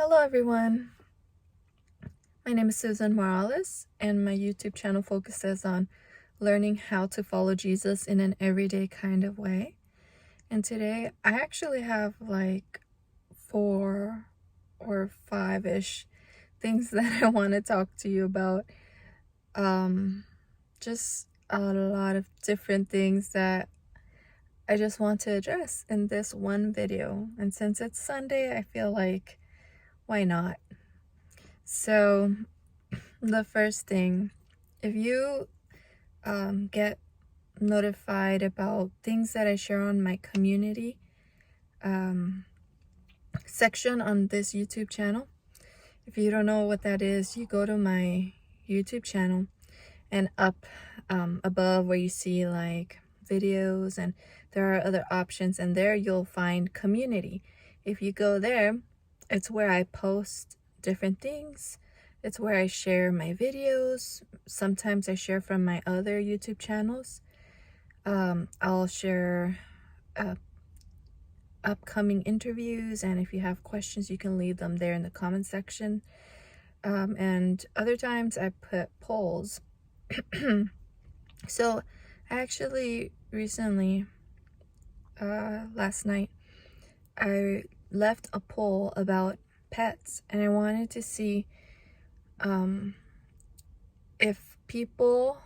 Hello everyone, my name is Susan Morales and my YouTube channel focuses on learning how to follow Jesus in an everyday kind of way. And today I actually have like 4 or 5-ish things that I want to talk to you about. Just a lot of different things that I just want to address in this one video. And since it's Sunday, I feel like why not? So the first thing, if you get notified about things that I share on my community section on this YouTube channel, if you don't know what that is, you go to my YouTube channel and up above where you see like videos, and there are other options, and there you'll find community. If you go there, it's where I post different things. It's where I share my videos. Sometimes I share from my other YouTube channels. I'll share upcoming interviews, and if you have questions, you can leave them there in the comment section. And other times I put polls. So I actually recently, last night, I left a poll about pets, and I wanted to see if people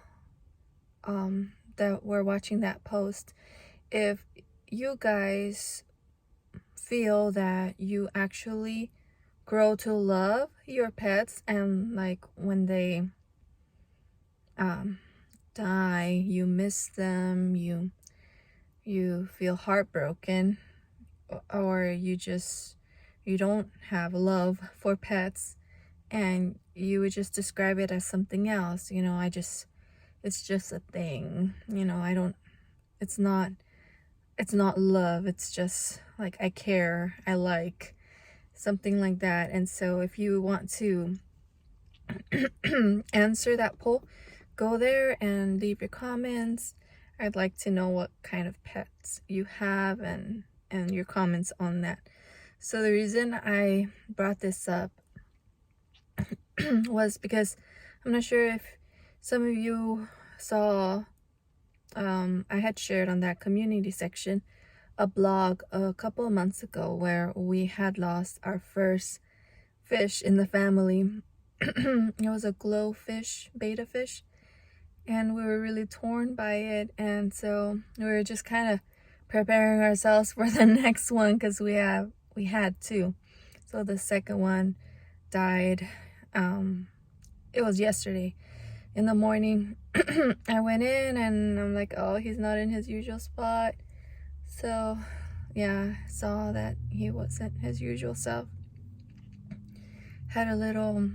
that were watching that post, if you guys feel that you actually grow to love your pets, and like when they die, you miss them, you feel heartbroken, or you don't have love for pets, and you would just describe it as something else. It's just a thing, it's not love, it's just like I care, I like, something like that. And so if you want to answer that poll, go there and leave your comments. I'd like to know what kind of pets you have and your comments on that. So the reason I brought this up was because I'm not sure if some of you saw, I had shared on that community section a blog a couple of months ago where we had lost our first fish in the family. It was a glowfish, betta fish, and we were really torn by it, and so we were just kind of preparing ourselves for the next one, because we had two. So the second one died. It was yesterday in the morning. I went in and I'm like, oh, he's not in his usual spot. So yeah, saw that he wasn't his usual self. Had a little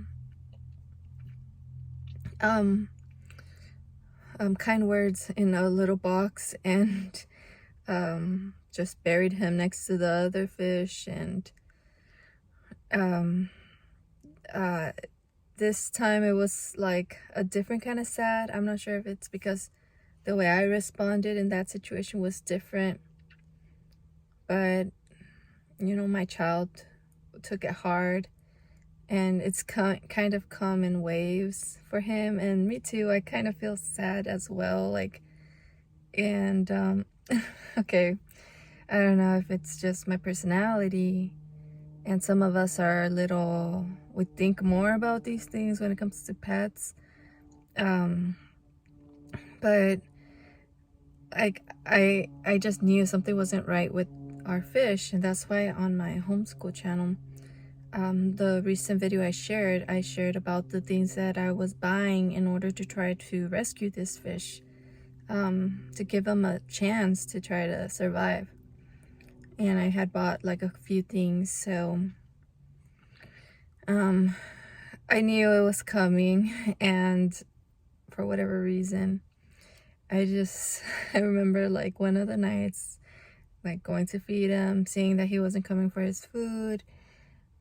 kind words in a little box, and just buried him next to the other fish. And this time it was like a different kind of sad. I'm not sure if it's because the way I responded in that situation was different, but my child took it hard, and it's kind of come in waves for him, and me too. I kind of feel sad as well, like, and okay, I don't know if it's just my personality, and some of us are a little, we think more about these things when it comes to pets, but I just knew something wasn't right with our fish, and that's why on my homeschool channel, the recent video I shared about the things that I was buying in order to try to rescue this fish, to give him a chance to try to survive. And I had bought like a few things, so I knew it was coming, and for whatever reason, I remember like one of the nights, like going to feed him, seeing that he wasn't coming for his food,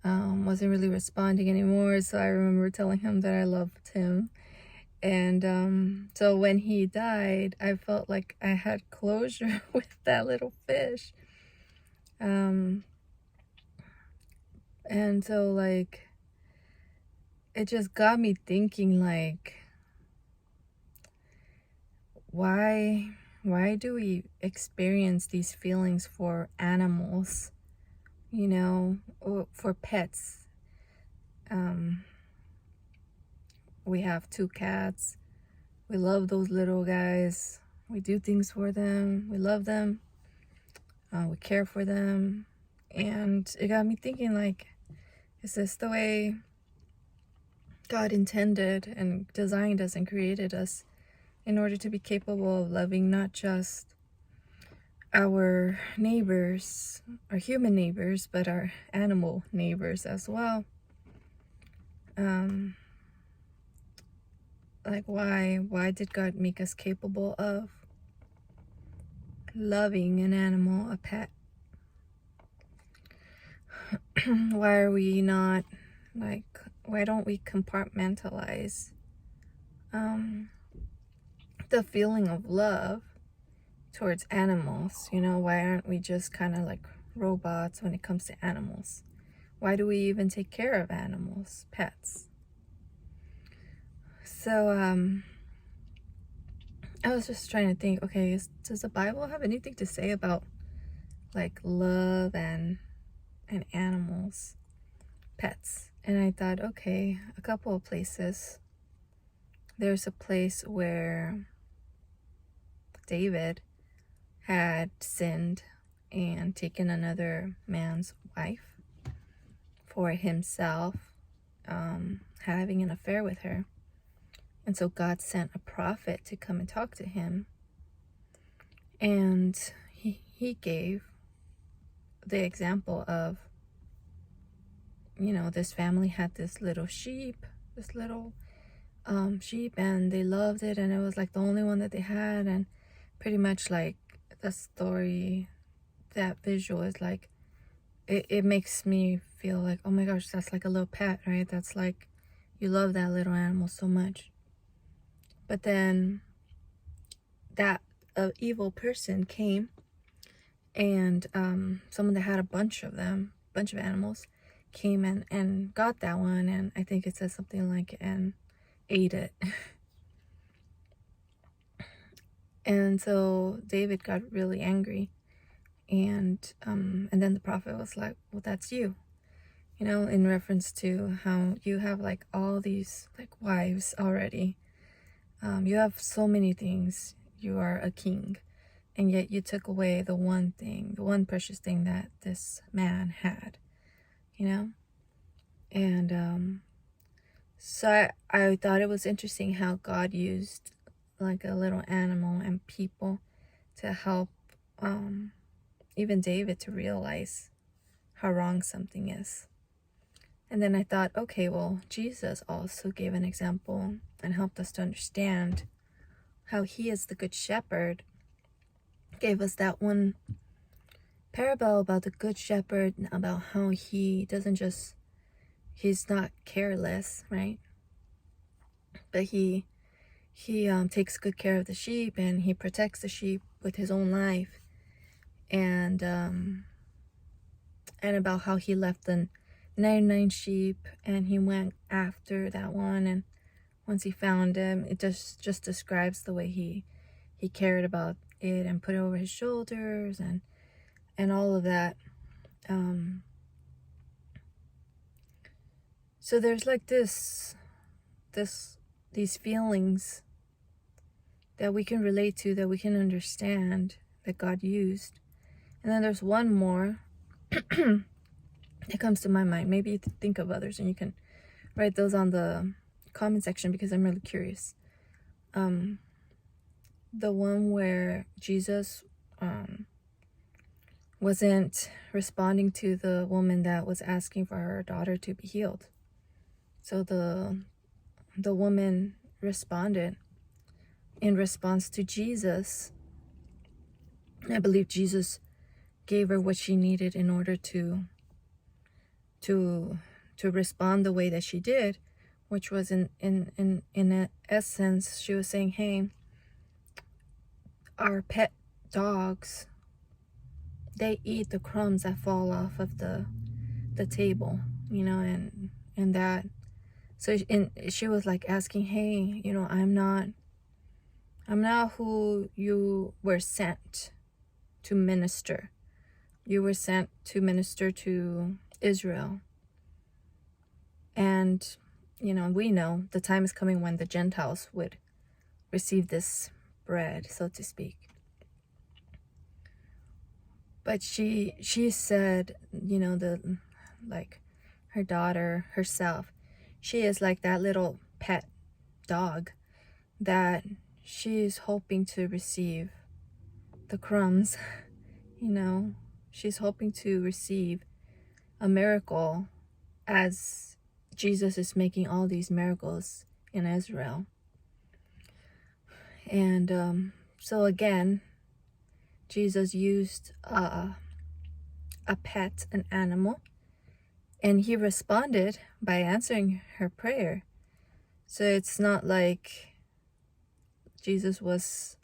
wasn't really responding anymore. So I remember telling him that I loved him, and so when he died, I felt like I had closure with that little fish. And so, like, it just got me thinking, like, why do we experience these feelings for animals, or for pets? We have 2 cats. We love those little guys. We do things for them. We love them. We care for them. And it got me thinking, like, is this the way God intended and designed us and created us, in order to be capable of loving not just our neighbors, our human neighbors, but our animal neighbors as well? Like, why did God make us capable of loving an animal, a pet? Why are we not, like, why don't we compartmentalize the feeling of love towards animals? Why aren't we just kind of like robots when it comes to animals? Why do we even take care of animals, pets? So I was just trying to think, okay, does the Bible have anything to say about, like, love and animals, pets? And I thought, okay, a couple of places. There's a place where David had sinned and taken another man's wife for himself, having an affair with her. And so God sent a prophet to come and talk to him. And he gave the example of, this family had this little sheep, and they loved it, and it was like the only one that they had. And pretty much, like, the story, that visual is like, it makes me feel like, oh my gosh, that's like a little pet, right? That's like, you love that little animal so much. But then that evil person came, and someone that had a bunch of animals, came and got that one, and I think it says something like, and ate it. And so David got really angry, and then the prophet was like, well, that's you, in reference to how you have, like, all these, like, wives already. You have so many things. You are a king, and yet you took away the one precious thing that this man had, and so I thought it was interesting how God used, like, a little animal and people to help even David to realize how wrong something is. And then I thought, okay, well, Jesus also gave an example and helped us to understand how he is the good shepherd. Gave us that one parable about the good shepherd, about how he doesn't just, he's not careless, right? But he takes good care of the sheep, and he protects the sheep with his own life. And about how he left the 99 sheep and he went after that one, and once he found him, it just describes the way he cared about it and put it over his shoulders and all of that. So there's like these feelings that we can relate to, that we can understand, that God used. And then there's one more that comes to my mind. Maybe you think of others and you can write those on the comment section, because I'm really curious. The one where Jesus wasn't responding to the woman that was asking for her daughter to be healed. So the woman responded in response to Jesus. I believe Jesus gave her what she needed in order to respond the way that she did, which was in essence, she was saying, hey, our pet dogs, they eat the crumbs that fall off of the table. and that. So she was like asking, hey, I'm not who you were sent to minister. You were sent to minister to Israel. And, we know the time is coming when the Gentiles would receive this bread, so to speak. But she said, like her daughter herself, she is like that little pet dog that she is hoping to receive the crumbs. She's hoping to receive a miracle as Jesus is making all these miracles in Israel. And so again, Jesus used a pet, an animal, and he responded by answering her prayer. So it's not like Jesus was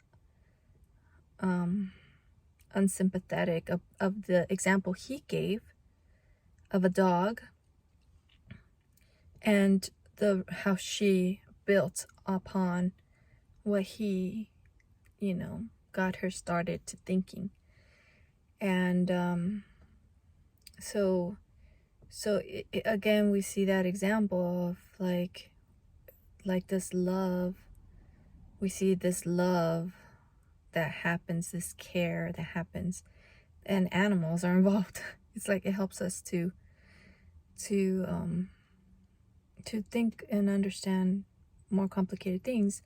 unsympathetic of the example he gave of a dog, and how she built upon what he got her started to thinking. And so again, we see that example of like this love. We see this love that happens, this care that happens, and animals are involved. It's like it helps us to think and understand more complicated things.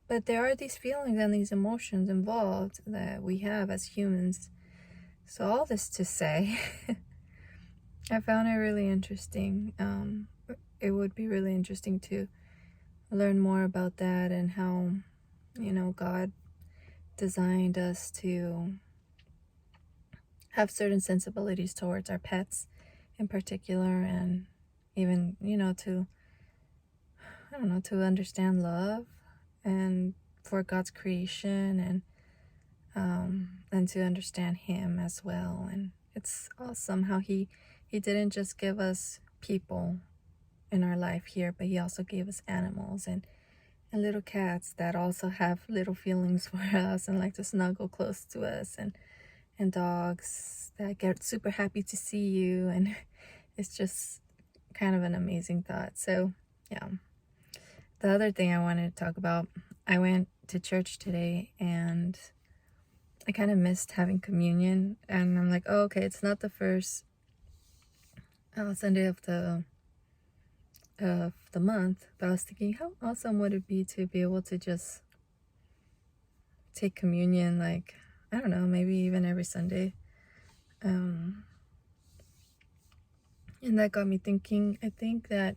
But there are these feelings and these emotions involved that we have as humans. So all this to say, I found it really interesting. It would be really interesting to learn more about that and how, God designed us to have certain sensibilities towards our pets in particular, and even, to understand love and for God's creation, and to understand him as well. And it's awesome how he didn't just give us people in our life here, but he also gave us animals and little cats that also have little feelings for us and like to snuggle close to us, and dogs that get super happy to see you. And it's just kind of an amazing thought. So yeah, the other thing I wanted to talk about, I went to church today and I kind of missed having communion, and I'm like, oh, okay, it's not the first Sunday of the month, but I was thinking, how awesome would it be to be able to just take communion, like, I don't know, maybe even every Sunday. And that got me thinking. I think that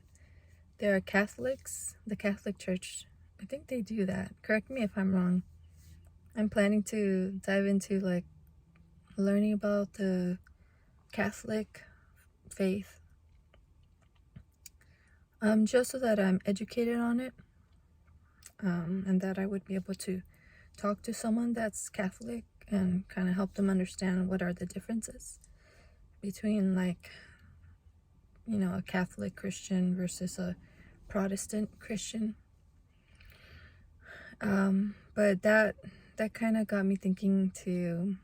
there are Catholics, the Catholic Church, I think they do that. Correct me if I'm wrong. I'm planning to dive into like learning about the Catholic faith, just so that I'm educated on it, and that I would be able to talk to someone that's Catholic and kind of help them understand what are the differences between, like, a Catholic Christian versus a Protestant Christian. But that kind of got me thinking too.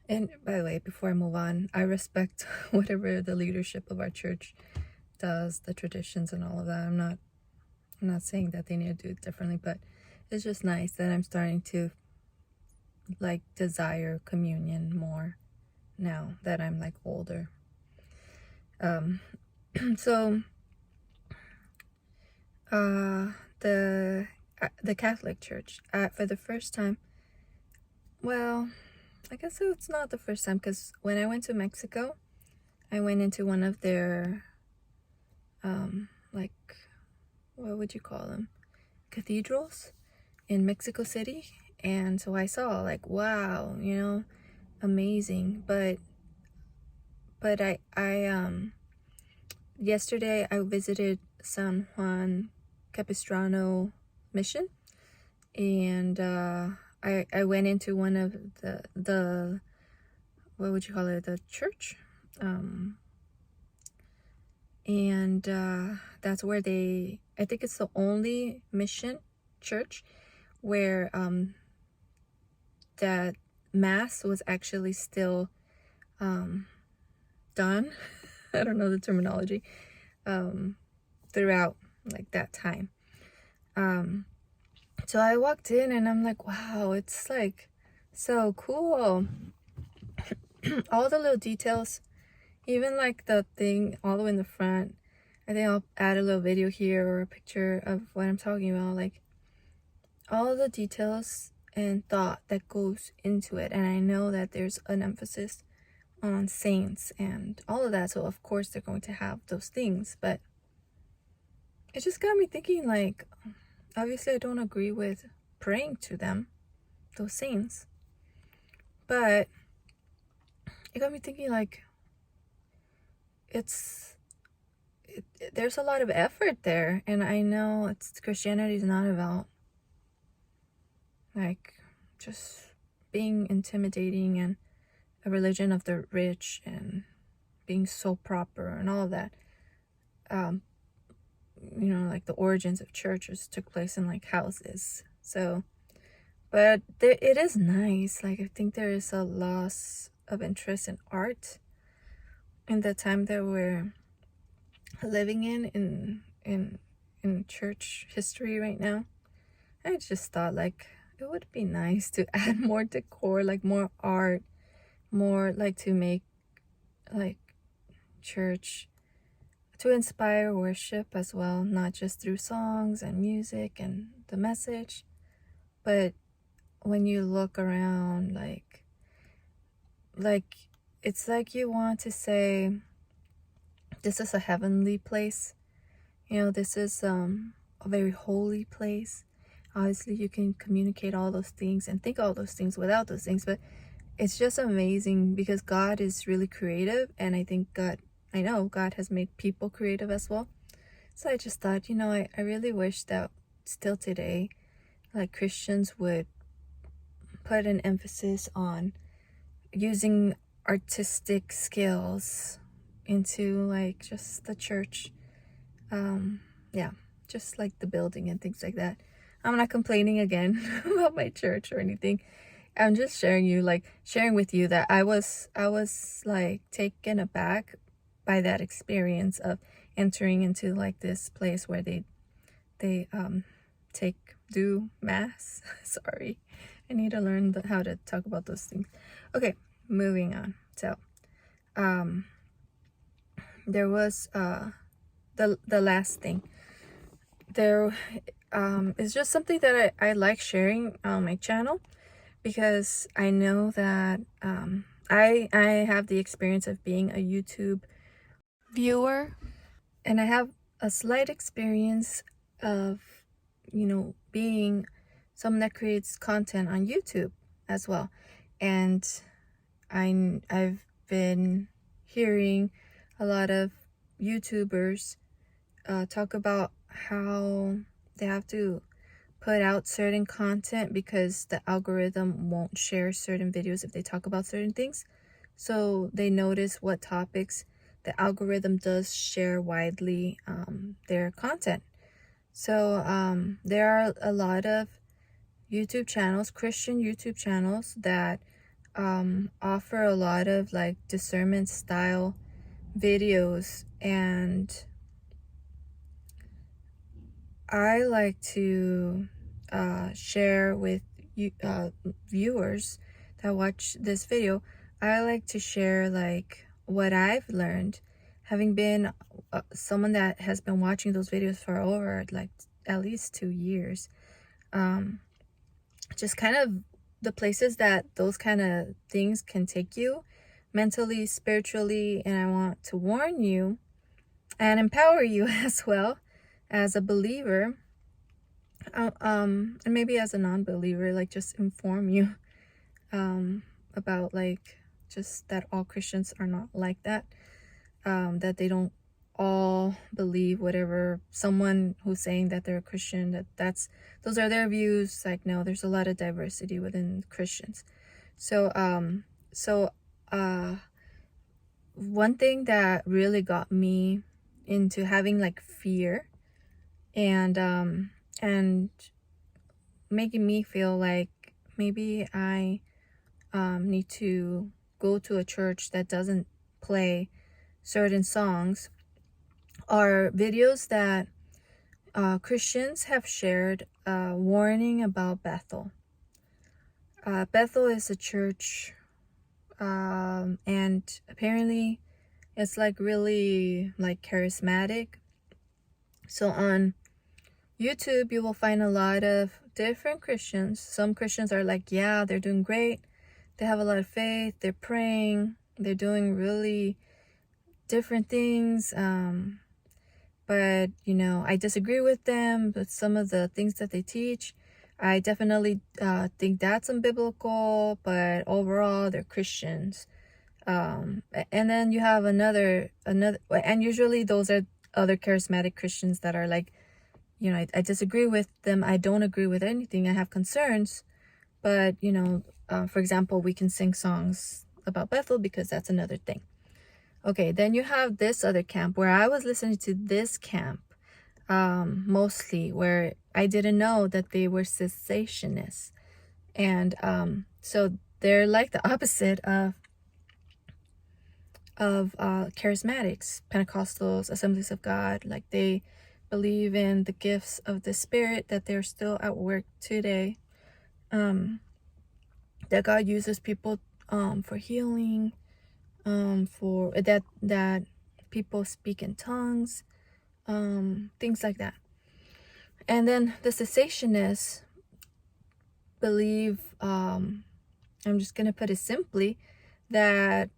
And by the way, before I move on, I respect whatever the leadership of our church does, the traditions and all of that. I'm not saying that they need to do it differently, but it's just nice that I'm starting to like desire communion more now that I'm like older. So the Catholic Church, for the first time, well, I guess it's not the first time, because when I went to Mexico, I went into one of their like, what would you call them, cathedrals in Mexico City. And so I saw, like, wow, amazing. But I yesterday I visited San Juan Capistrano mission, and I went into one of the what would you call it, the church, And that's where I think it's the only mission church where that mass was actually still done. I don't know the terminology, throughout like that time. So I walked in and I'm like, wow, it's like so cool. All the little details, even like the thing all the way in the front. I think I'll add a little video here or a picture of what I'm talking about. Like all the details and thought that goes into it. And I know that there's an emphasis on saints and all of that. So of course they're going to have those things. But it just got me thinking, like, obviously I don't agree with praying to them, those saints. But it got me thinking, like, there's a lot of effort there. And I know Christianity is not about like just being intimidating and a religion of the rich and being so proper and all of that. Like the origins of churches took place in like houses. So, but it is nice. Like I think there is a loss of interest in art in the time that we're living in church history right now. I just thought like it would be nice to add more decor, like more art, more like to make like church to inspire worship as well, not just through songs and music and the message, but when you look around, like it's like you want to say this is a heavenly place. This is a very holy place. Obviously you can communicate all those things and think all those things without those things, but it's just amazing because God is really creative, and I know God has made people creative as well. So I just thought, I really wish that still today, like Christians would put an emphasis on using artistic skills into like just the church. Yeah, just like the building and things like that. I'm not complaining again about my church or anything. I'm just sharing with you that I was like taken aback by that experience of entering into like this place where they do mass. Sorry, I need to learn how to talk about those things. Okay, moving on. So there was the last thing there is just something that I like sharing on my channel, because I know that I have the experience of being a YouTube viewer, and I have a slight experience of being someone that creates content on YouTube as well. And I've been hearing a lot of YouTubers talk about how they have to put out certain content because the algorithm won't share certain videos if they talk about certain things. So they notice what topics the algorithm does share widely their content. So there are a lot of YouTube channels, Christian YouTube channels, that offer a lot of like discernment style videos, and I like to share with you viewers that watch this video. I like to share like what I've learned, having been someone that has been watching those videos for over like at least 2 years. Just kind of the places that those kind of things can take you mentally, spiritually, and I want to warn you and empower you as well as a believer, and maybe as a non-believer, like just inform you about like just that all Christians are not like that, that they don't all believe whatever someone who's saying that they're a Christian, those are their views. Like, no, there's a lot of diversity within Christians. So one thing that really got me into having like fear and making me feel like maybe I need to go to a church that doesn't play certain songs are videos that Christians have shared warning about Bethel. Bethel is a church, and apparently it's like really like charismatic. So on YouTube, you will find a lot of different Christians. Some Christians are like, yeah, they're doing great. They have a lot of faith. They're praying. They're doing really different things. But, I disagree with them. But some of the things that they teach, I definitely think that's unbiblical. But overall, they're Christians. And then you have another, and usually those are other charismatic Christians that are like, I disagree with them. I don't agree with anything. I have concerns. But, for example, we can sing songs about Bethel because that's another thing. Okay, then you have this other camp where I was listening to this camp mostly, where I didn't know that they were cessationists. And so they're like the opposite of charismatics, Pentecostals, Assemblies of God. Like they believe in the gifts of the Spirit, that they're still at work today, that God uses people for healing, for that people speak in tongues, things like that. And then the cessationists believe, I'm just gonna put it simply, that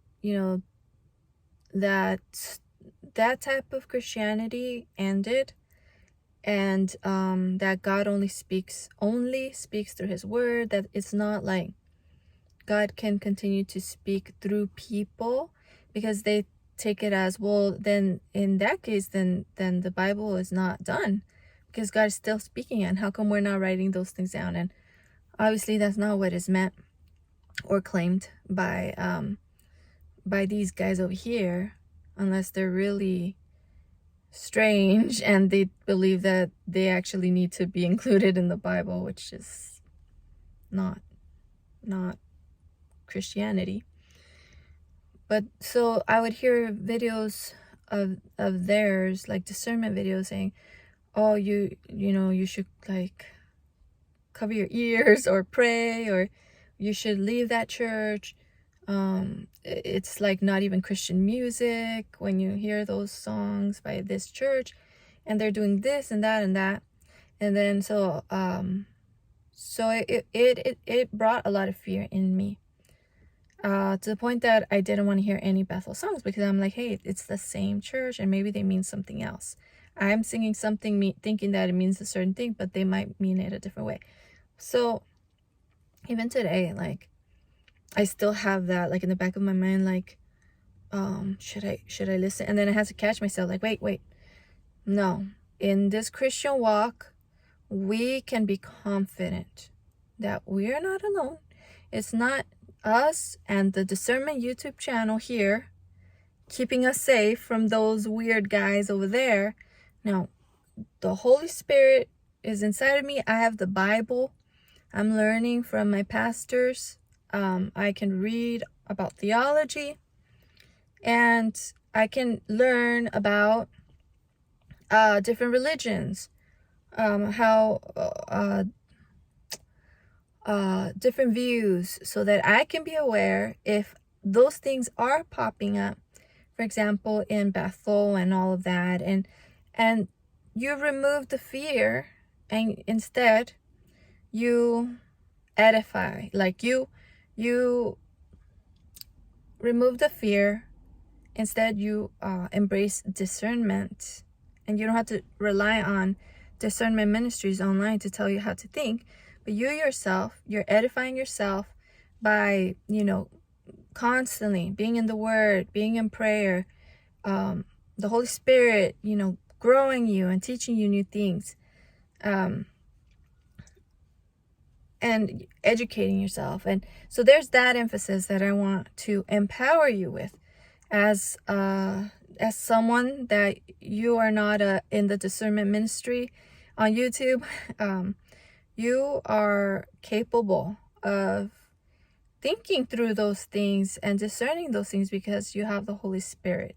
that type of Christianity ended, and that God only speaks through his word, that it's not like God can continue to speak through people, because they take it as, well, then in that case, then the Bible is not done, because God is still speaking, and how come we're not writing those things down? And obviously that's not what is meant or claimed by these guys over here, unless they're really strange and they believe that they actually need to be included in the Bible, which is not Christianity. But so I would hear videos of theirs, like discernment videos, saying, oh, you should like cover your ears or pray, or you should leave that church. It's like not even Christian music when you hear those songs by this church, and they're doing this and that and that. And then so it brought a lot of fear in me, to the point that I didn't want to hear any Bethel songs, because I'm like, hey, it's the same church and maybe they mean something else. I'm singing something thinking that it means a certain thing, but they might mean it a different way. So even today, like, I still have that like in the back of my mind, like, should I listen? And then I had to catch myself, like, wait, no. In this Christian walk, we can be confident that we are not alone. It's not us and the Discernment YouTube channel here keeping us safe from those weird guys over there. No, the Holy Spirit is inside of me. I have the Bible. I'm learning from my pastors. I can read about theology, and I can learn about different religions, how different views, so that I can be aware if those things are popping up, for example, in Bethel and all of that, and you remove the fear, and instead you edify, like you remove the fear. Instead, you embrace discernment, and you don't have to rely on discernment ministries online to tell you how to think, but you yourself, you're edifying yourself by, constantly being in the Word, being in prayer, the Holy Spirit, growing you and teaching you new things, and educating yourself. And so there's that emphasis that I want to empower you with. as someone that you are not in the discernment ministry on YouTube, you are capable of thinking through those things and discerning those things because you have the Holy Spirit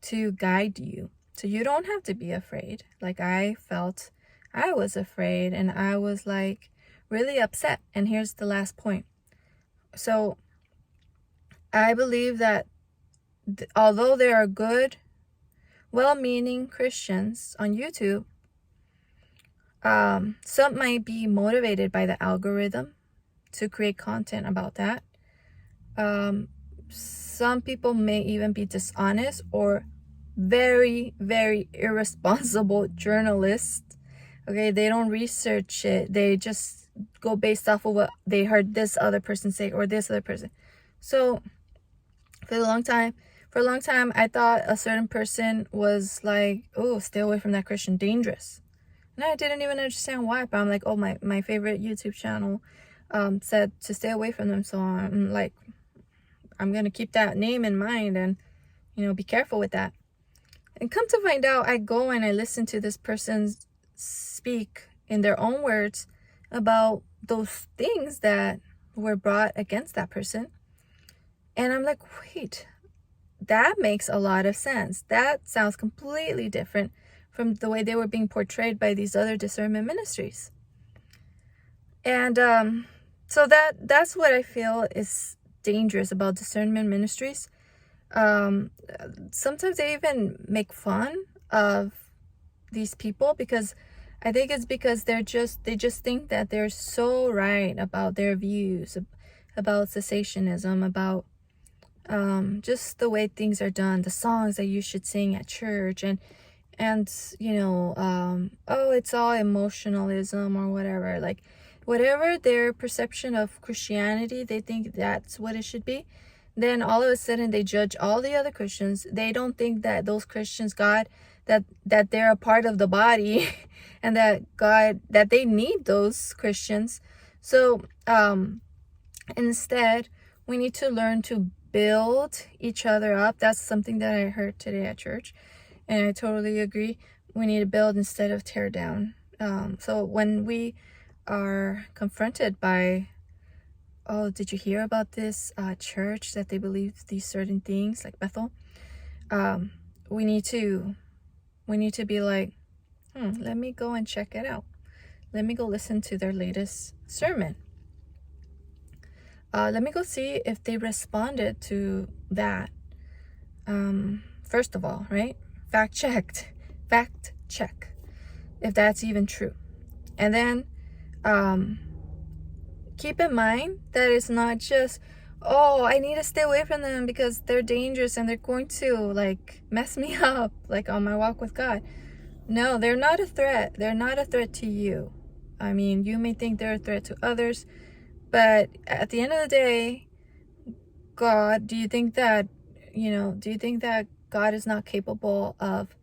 to guide you. So you don't have to be afraid. Like, I felt I was afraid and I was like really upset. And here's the last point. So I believe that although there are good, well-meaning Christians on YouTube, some might be motivated by the algorithm to create content about that. Some people may even be dishonest or very, very irresponsible journalists. Okay, they don't research it. They just go based off of what they heard this other person say or this other person. So for a long time, I thought a certain person was like, oh, stay away from that Christian, dangerous. And I didn't even understand why, but I'm like, oh, my favorite YouTube channel said to stay away from them. So I'm like, I'm going to keep that name in mind and, be careful with that. And come to find out, I go and I listen to this person speak in their own words about those things that were brought against that person. And I'm like, wait, that makes a lot of sense. That sounds completely different from the way they were being portrayed by these other discernment ministries. And so that's what I feel is dangerous about discernment ministries. Sometimes they even make fun of these people because I think it's because they just think that they're so right about their views about cessationism, about just the way things are done, the songs that you should sing at church, and oh, it's all emotionalism or whatever. Like, whatever their perception of Christianity, they think that's what it should be. Then all of a sudden they judge all the other Christians. They don't think that those Christians, that they're a part of the body and that they need those Christians. So instead, we need to learn to build each other up. That's something that I heard today at church, and I totally agree. We need to build instead of tear down. So when we are confronted by, oh, did you hear about this church that they believe these certain things, like Bethel? We need to be like, let me go and check it out. Let me go listen to their latest sermon. Let me go see if they responded to that. First of all, right? Fact check if that's even true. And then keep in mind that it's not just, oh, I need to stay away from them because they're dangerous and they're going to like mess me up like on my walk with God. No, they're not a threat. They're not a threat to you. I mean, you may think they're a threat to others, but at the end of the day, God, do you think that God is not capable of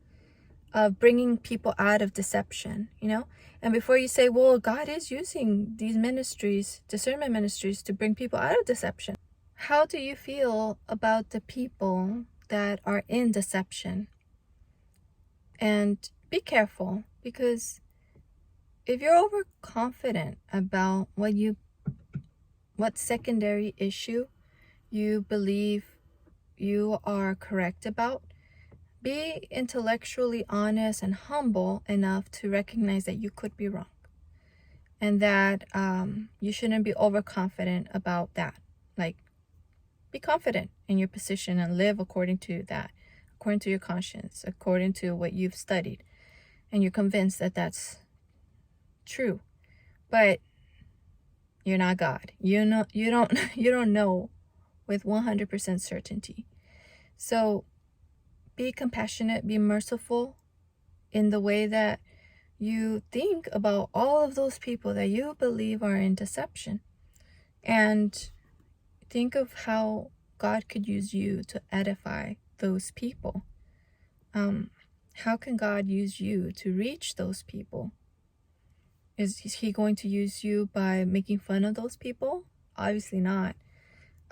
bringing people out of deception, And before you say, well, God is using these ministries, discernment ministries, to bring people out of deception, how do you feel about the people that are in deception? And be careful, because if you're overconfident about what secondary issue you believe you are correct about, be intellectually honest and humble enough to recognize that you could be wrong, and that you shouldn't be overconfident about that. Like, be confident in your position and live according to that, according to your conscience, according to what you've studied, and you're convinced that that's true. But you're not God. You don't know with 100% certainty. So be compassionate, be merciful in the way that you think about all of those people that you believe are in deception. And think of how God could use you to edify those people. How can God use you to reach those people? Is he going to use you by making fun of those people? Obviously not.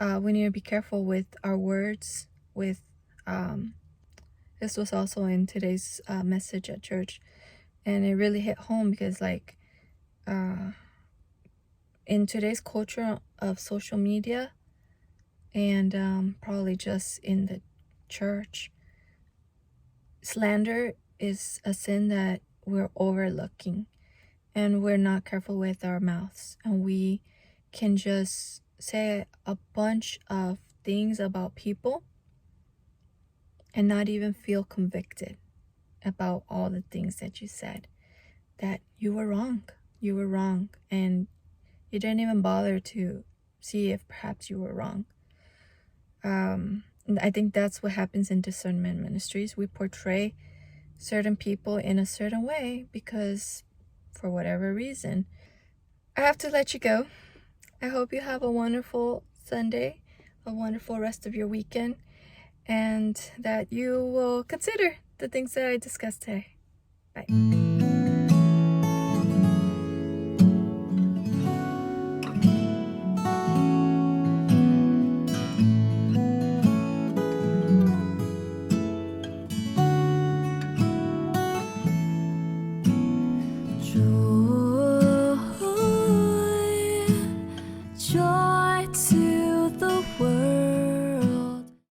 We need to be careful with our words, with This was also in today's message at church, and it really hit home because, like, in today's culture of social media and probably just in the church, slander is a sin that we're overlooking, and we're not careful with our mouths, and we can just say a bunch of things about people and not even feel convicted about all the things that you said, that you were wrong, and you didn't even bother to see if perhaps you were wrong. I think that's what happens in discernment ministries. We portray certain people in a certain way because, for whatever reason. I have to let you go. I hope you have a wonderful Sunday, a wonderful rest of your weekend, and that you will consider the things that I discussed today. Bye.